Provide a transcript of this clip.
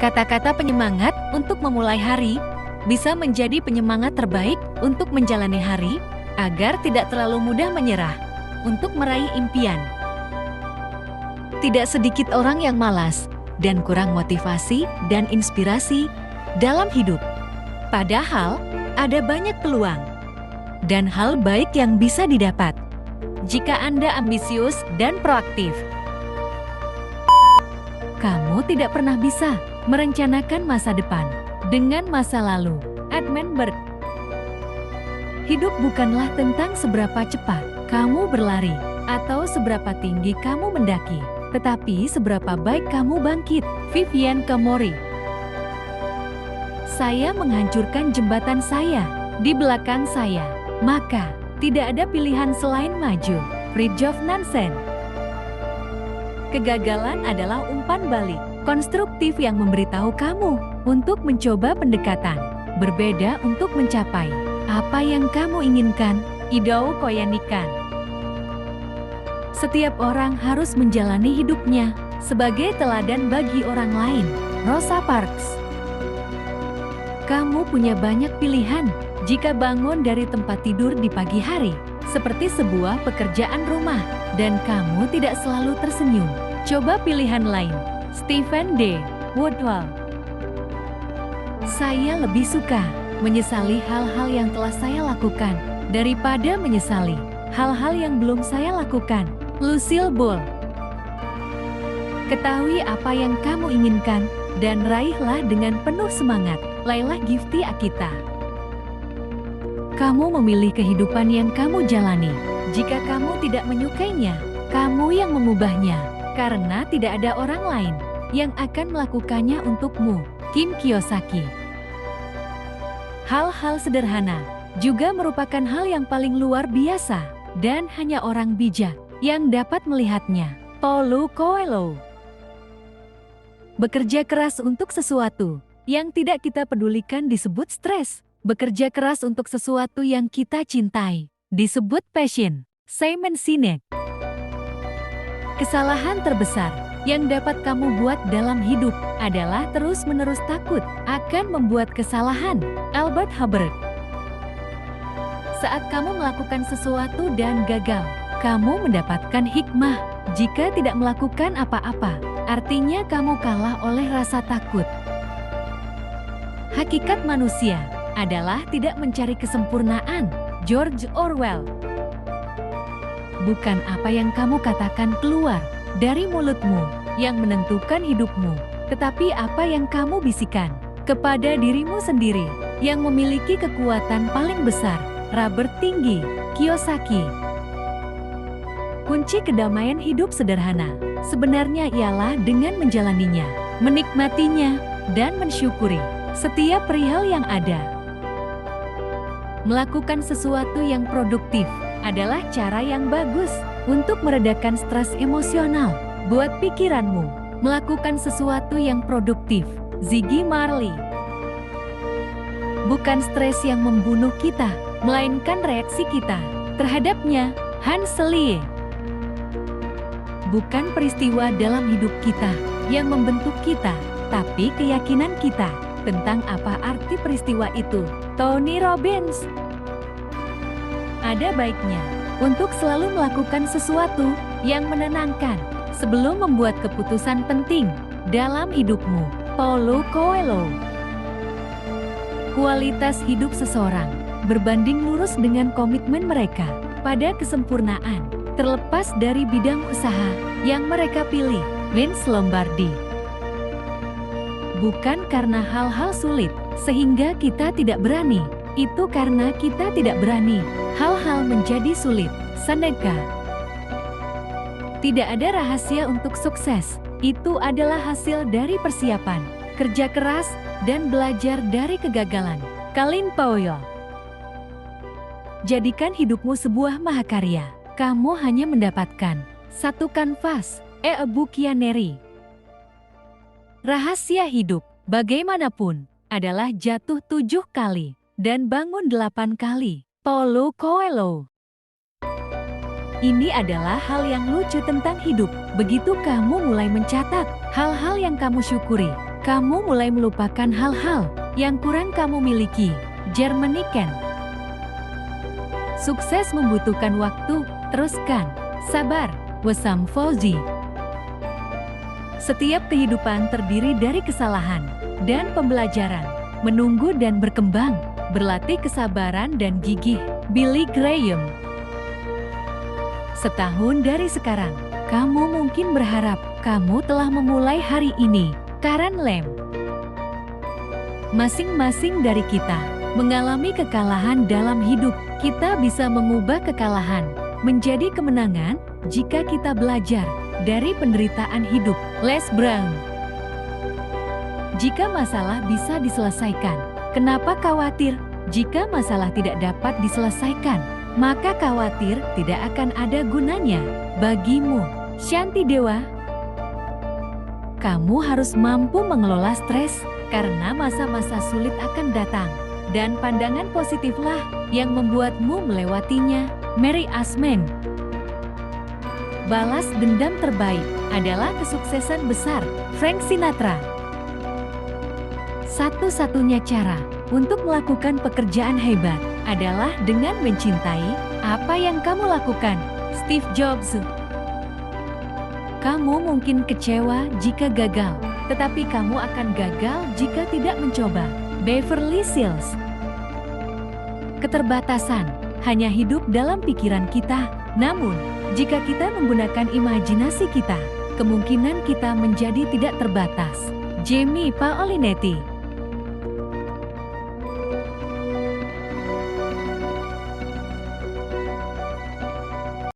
Kata-kata penyemangat untuk memulai hari bisa menjadi penyemangat terbaik untuk menjalani hari agar tidak terlalu mudah menyerah untuk meraih impian. Tidak sedikit orang yang malas dan kurang motivasi dan inspirasi dalam hidup. Padahal ada banyak peluang dan hal baik yang bisa didapat jika Anda ambisius dan proaktif. Kamu tidak pernah bisa merencanakan masa depan dengan masa lalu. Edmund Burke. Hidup bukanlah tentang seberapa cepat kamu berlari atau seberapa tinggi kamu mendaki, tetapi seberapa baik kamu bangkit. Vivian Kamori. Saya menghancurkan jembatan saya di belakang saya, maka tidak ada pilihan selain maju. Fridtjof Nansen. Kegagalan adalah umpan balik konstruktif yang memberitahu kamu untuk mencoba pendekatan berbeda untuk mencapai apa yang kamu inginkan. Ido Koyanikan. Setiap orang harus menjalani hidupnya sebagai teladan bagi orang lain. Rosa Parks. Kamu punya banyak pilihan jika bangun dari tempat tidur di pagi hari, seperti sebuah pekerjaan rumah, dan kamu tidak selalu tersenyum. Coba pilihan lain. Stephen D. Woodwall. Saya lebih suka menyesali hal-hal yang telah saya lakukan daripada menyesali hal-hal yang belum saya lakukan. Lucille Ball. Ketahui apa yang kamu inginkan dan raihlah dengan penuh semangat. Laila Gifty Akita. Kamu memilih kehidupan yang kamu jalani. Jika kamu tidak menyukainya, kamu yang mengubahnya, karena tidak ada orang lain yang akan melakukannya untukmu. Kim Kiyosaki. Hal-hal sederhana juga merupakan hal yang paling luar biasa, dan hanya orang bijak yang dapat melihatnya. Paulo Coelho. Bekerja keras untuk sesuatu yang tidak kita pedulikan disebut stres. Bekerja keras untuk sesuatu yang kita cintai disebut passion. Simon Sinek. Kesalahan terbesar yang dapat kamu buat dalam hidup adalah terus-menerus takut akan membuat kesalahan. Albert Hubbard. Saat kamu melakukan sesuatu dan gagal, kamu mendapatkan hikmah. Jika tidak melakukan apa-apa, artinya kamu kalah oleh rasa takut. Hakikat manusia adalah tidak mencari kesempurnaan. George Orwell. Bukan apa yang kamu katakan keluar dari mulutmu yang menentukan hidupmu, tetapi apa yang kamu bisikan kepada dirimu sendiri yang memiliki kekuatan paling besar. Robert Tinggi Kiyosaki. Kunci kedamaian hidup sederhana sebenarnya ialah dengan menjalaninya, menikmatinya, dan mensyukuri setiap perihal yang ada. Melakukan sesuatu yang produktif adalah cara yang bagus untuk meredakan stres emosional. Buat pikiranmu melakukan sesuatu yang produktif. Ziggy Marley. Bukan stres yang membunuh kita, melainkan reaksi kita terhadapnya. Hans Selye. Bukan peristiwa dalam hidup kita yang membentuk kita, tapi keyakinan kita tentang apa arti peristiwa itu. Tony Robbins. Ada baiknya untuk selalu melakukan sesuatu yang menenangkan sebelum membuat keputusan penting dalam hidupmu. Paulo Coelho. Kualitas hidup seseorang berbanding lurus dengan komitmen mereka pada kesempurnaan, terlepas dari bidang usaha yang mereka pilih. Vince Lombardi. Bukan karena hal-hal sulit sehingga kita tidak berani, itu karena kita tidak berani hal-hal menjadi sulit. Seneca. Tidak ada rahasia untuk sukses, itu adalah hasil dari persiapan, kerja keras, dan belajar dari kegagalan. Colin Powell. Jadikan hidupmu sebuah mahakarya, kamu hanya mendapatkan satu kanvas. Buchianeri. Rahasia hidup, bagaimanapun, adalah jatuh 7 kali dan bangun 8 kali. Paulo Coelho. Ini adalah hal yang lucu tentang hidup. Begitu kamu mulai mencatat hal-hal yang kamu syukuri Kamu mulai melupakan hal-hal yang kurang kamu miliki. Germany Can. Sukses membutuhkan waktu, teruskan. Sabar, Wesam Fauzi. Setiap kehidupan terdiri dari kesalahan dan pembelajaran. Menunggu dan berkembang, berlatih kesabaran dan gigih. Billy Graham. Setahun dari sekarang, kamu mungkin berharap kamu telah memulai hari ini. Karen Lam. Masing-masing dari kita mengalami kekalahan dalam hidup. Kita bisa mengubah kekalahan menjadi kemenangan jika kita belajar dari penderitaan hidup. Les Brown. Jika masalah bisa diselesaikan, kenapa khawatir? Jika masalah tidak dapat diselesaikan, maka khawatir tidak akan ada gunanya bagimu. Shanti Dewa. Kamu harus mampu mengelola stres karena masa-masa sulit akan datang. Dan pandangan positiflah yang membuatmu melewatinya. Mary Asman. Balas dendam terbaik adalah kesuksesan besar. Frank Sinatra. Satu-satunya cara untuk melakukan pekerjaan hebat adalah dengan mencintai apa yang kamu lakukan. Steve Jobs. Kamu mungkin kecewa jika gagal, tetapi kamu akan gagal jika tidak mencoba. Beverly Sills. Keterbatasan hanya hidup dalam pikiran kita, namun jika kita menggunakan imajinasi kita, kemungkinan kita menjadi tidak terbatas. Jamie Paolinetti.